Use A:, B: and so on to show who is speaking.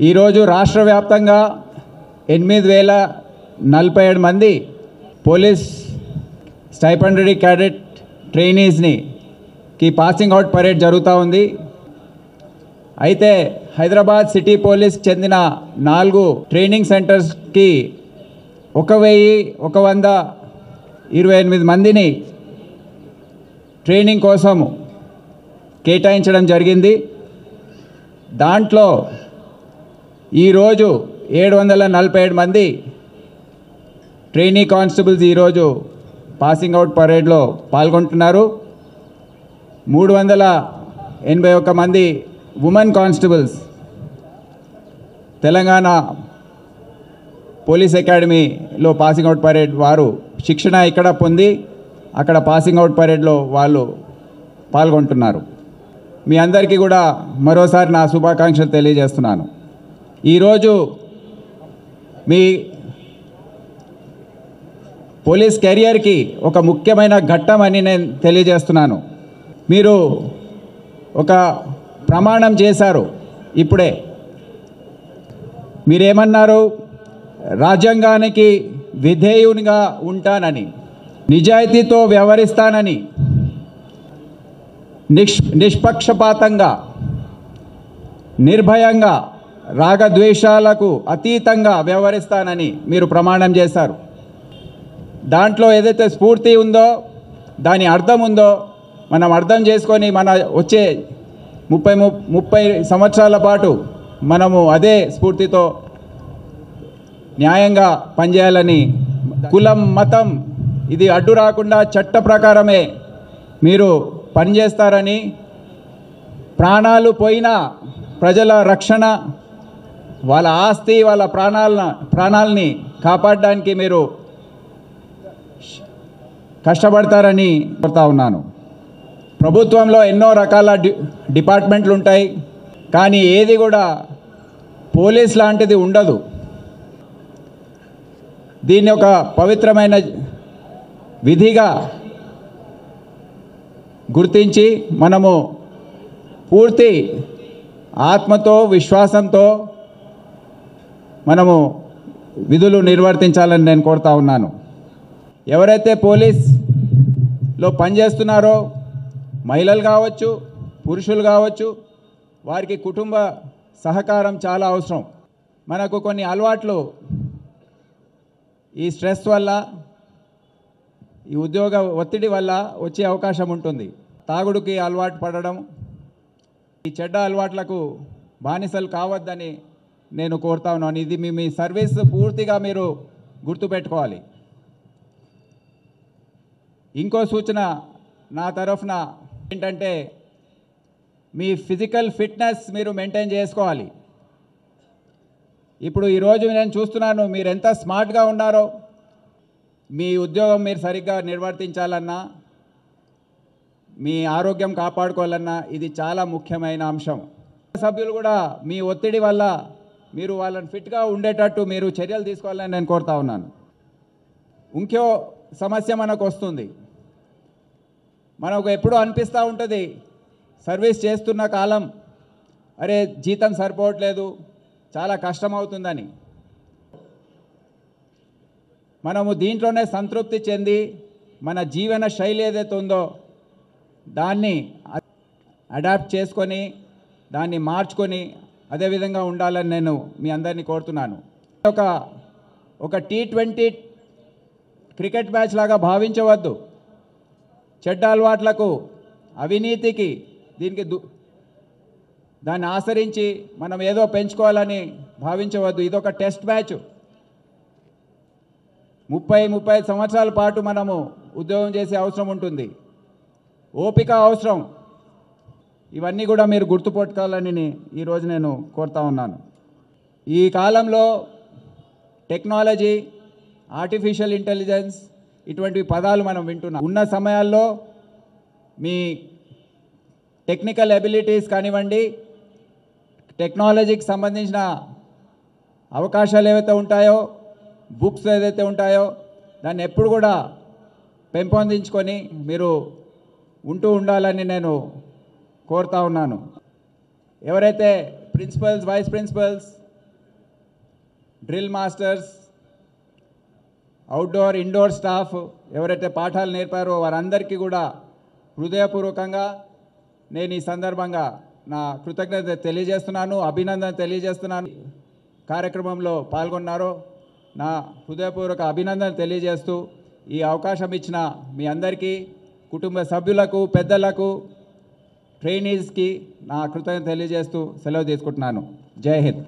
A: ఈరోజు రాష్ట్ర వ్యాప్తంగా 8,047 మంది పోలీస్ స్టైపెండరీ క్యాడెట్ ట్రైనీస్ని పాసింగ్ అవుట్ పరేడ్ జరుగుతూ ఉంది. అయితే హైదరాబాద్ సిటీ పోలీస్ చెందిన 4 ట్రైనింగ్ సెంటర్స్కి 1,128 మందిని ట్రైనింగ్ కోసం కేటాయించడం జరిగింది. దాంట్లో ఈరోజు 747 మంది ట్రైనీ కానిస్టేబుల్స్ ఈరోజు పాసింగ్ అవుట్ పరేడ్లో పాల్గొంటున్నారు. 381 మంది ఉమెన్ కానిస్టేబుల్స్ తెలంగాణ పోలీస్ అకాడమీలో పాసింగ్ అవుట్ పరేడ్ వారు శిక్షణ ఇక్కడ పొంది అక్కడ పాసింగ్ అవుట్ పరేడ్లో వాళ్ళు పాల్గొంటున్నారు. మీ అందరికీ కూడా మరోసారి నా శుభాకాంక్షలు తెలియజేస్తున్నాను. ఈరోజు మీ పోలీస్ కెరియర్కి ఒక ముఖ్యమైన ఘట్టం అని నేను తెలియజేస్తున్నాను. మీరు ఒక ప్రమాణం చేశారు. ఇప్పుడే మీరేమన్నారు? రాజ్యాంగానికి విధేయునిగా ఉంటానని, నిజాయితీతో వ్యవహరిస్తానని, నిష్పక్షపాతంగా, నిర్భయంగా, రాగద్వేషాలకు అతీతంగా వ్యవహరిస్తానని మీరు ప్రమాణం చేశారు. దాంట్లో ఏదైతే స్ఫూర్తి ఉందో, దాని అర్థం ఉందో మనం అర్థం చేసుకొని మన వచ్చే 30 సంవత్సరాల పాటు మనము అదే స్ఫూర్తితో న్యాయంగా పనిచేయాలని, కులం మతం ఇది అడ్డు రాకుండా చట్ట ప్రకారమే మీరు పనిచేస్తారని, ప్రాణాలు పోయినా ప్రజల రక్షణ, వాళ్ళ ఆస్తి, వాళ్ళ ప్రాణాలని కాపాడడానికి మీరు కష్టపడతారని కోరుతా ఉన్నాను. ప్రభుత్వంలో ఎన్నో రకాల డిపార్ట్మెంట్లు ఉంటాయి, కానీ ఏది కూడా పోలీస్ లాంటిది ఉండదు. దీన్ని ఒక పవిత్రమైన విధిగా గుర్తించి మనము పూర్తి ఆత్మతో, విశ్వాసంతో మనము విధులు నిర్వర్తించాలని నేను కోరుతా ఉన్నాను. ఎవరైతే పోలీస్లో పనిచేస్తున్నారో మహిళలు కావచ్చు, పురుషులు కావచ్చు, వారికి కుటుంబ సహకారం చాలా అవసరం. మనకు కొన్ని అలవాట్లు ఈ స్ట్రెస్ వల్ల, ఈ ఉద్యోగ ఒత్తిడి వల్ల వచ్చే అవకాశం ఉంటుంది. తాగుడుకి అలవాటు పడడం, ఈ చెడ్డ అలవాట్లకు బానిసలు కావద్దని నేను కోరుతా ఉన్నాను. ఇది మీ సర్వీస్ పూర్తిగా మీరు గుర్తుపెట్టుకోవాలి. ఇంకో సూచన నా తరఫున ఏంటంటే, మీ ఫిజికల్ ఫిట్నెస్ మీరు మెయింటైన్ చేసుకోవాలి. ఇప్పుడు ఈరోజు నేను చూస్తున్నాను మీరు ఎంత స్మార్ట్గా ఉన్నారో. మీ ఉద్యోగం మీరు సరిగ్గా నిర్వర్తించాలన్నా, మీ ఆరోగ్యం కాపాడుకోవాలన్నా ఇది చాలా ముఖ్యమైన అంశం. సభ్యులు కూడా మీ ఒత్తిడి వల్ల మీరు వాళ్ళని ఫిట్గా ఉండేటట్టు మీరు చర్యలు తీసుకోవాలని నేను కోరుతా ఉన్నాను. ఇంకో సమస్య మనకు వస్తుంది. మనకు ఎప్పుడూ అనిపిస్తూ ఉంటుంది, సర్వీస్ చేస్తున్న కాలం అరే జీతం సరిపోవట్లేదు, చాలా కష్టమవుతుందని. మనము దీంట్లోనే సంతృప్తి చెంది మన జీవన శైలి ఏదైతే ఉందో దాన్ని అడాప్ట్ చేసుకొని, దాన్ని మార్చుకొని అదేవిధంగా ఉండాలని నేను మీ అందరినీ కోరుతున్నాను. ఒక T20 క్రికెట్ మ్యాచ్ లాగా భావించవద్దు. చెడ్డ అలవాట్లకు, అవినీతికి, దీనికి దాన్ని ఆచరించి మనం ఏదో పెంచుకోవాలని భావించవద్దు. ఇదొక టెస్ట్ మ్యాచ్. 30-35 సంవత్సరాల పాటు మనము ఉద్యోగం చేసే అవసరం ఉంటుంది. ఓపిక అవసరం. ఇవన్నీ కూడా మీరు గుర్తుపెట్టుకోవాలని ఈరోజు నేను కోరుతా ఉన్నాను. ఈ కాలంలో టెక్నాలజీ, ఆర్టిఫిషియల్ ఇంటెలిజెన్స్ ఇటువంటి పదాలు మనం వింటున్నాం. ఉన్న సమయాల్లో మీ టెక్నికల్ ఎబిలిటీస్ కానివ్వండి, టెక్నాలజీకి సంబంధించిన అవకాశాలు ఏవైతే ఉంటాయో, బుక్స్ ఏదైతే ఉంటాయో దాన్ని ఎప్పుడు కూడా పెంపొందించుకొని మీరు ఉండాలని నేను కోరుతా ఉన్నాను. ఎవరైతే principals, vice principals, drill masters, outdoor indoor staff ఎవరైతే పాఠాలు నేర్పారో వారందరికీ కూడా హృదయపూర్వకంగా నేను ఈ సందర్భంగా నా కృతజ్ఞత తెలియజేస్తున్నాను, అభినందన తెలియజేస్తున్నాను. కార్యక్రమంలో పాల్గొన్నారో నా హృదయపూర్వక అభినందన తెలియజేస్తూ ఈ అవకాశం ఇచ్చిన మీ అందరికీ, కుటుంబ సభ్యులకు, పెద్దలకు, ట్రైనీస్కి నా కృతజ్ఞత తెలియజేస్తూ సెలవు తీసుకుంటున్నాను. జై హింద్.